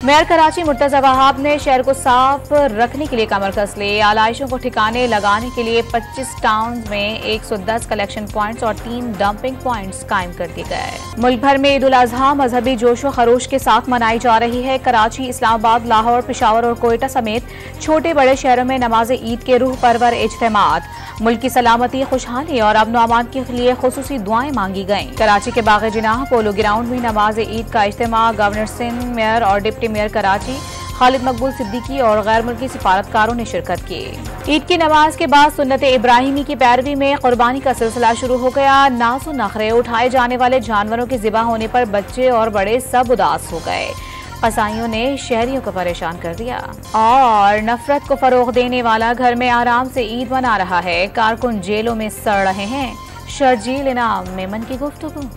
Mayor Karachi Murtaza Wahab ने शहर को साफ रखने के लिए कमर कस ली। आलाइशों को ठिकाने लगाने के लिए 25 टाउन में 110 कलेक्शन पॉइंट्स और 3 डंपिंग पॉइंट्स कायम कर दिए गए। मुल्क भर में ईद उल अजहा मजहबी जोशो खरोश के साथ मनाई जा रही है। कराची, इस्लामाबाद, लाहौर, पेशावर और कोयटा समेत छोटे बड़े शहरों में नमाज ईद के रूह परवर इज्तिमात, मुल्क की सलामती, खुशहाली और अमन अमान के लिए खुसूसी दुआएं मांगी गईं। कराची के बाग जिनाह पोलो ग्राउंड में नमाज ईद का इज्तिमा गवर्नर सिंध, मेयर और डिप्टी मेयर कराची खालिद मकबूल सिद्दीकी और गैर मुल्की सिफारतकारों ने शिरकत की। ईद की नमाज के बाद सुन्नत इब्राहिमी की पैरवी में कुर्बानी का सिलसिला शुरू हो गया। नाज़ व नखरे उठाए जाने वाले जानवरों के ज़िबा होने पर बच्चे और बड़े सब उदास हो गए। कसाईयों ने शहरियों को परेशान कर दिया। और नफरत को फरोग देने वाला घर में आराम से ईद मना रहा है, कारकुन जेलों में सड़ रहे हैं। शर्जील इनाम मेमन की गुफ्तगू।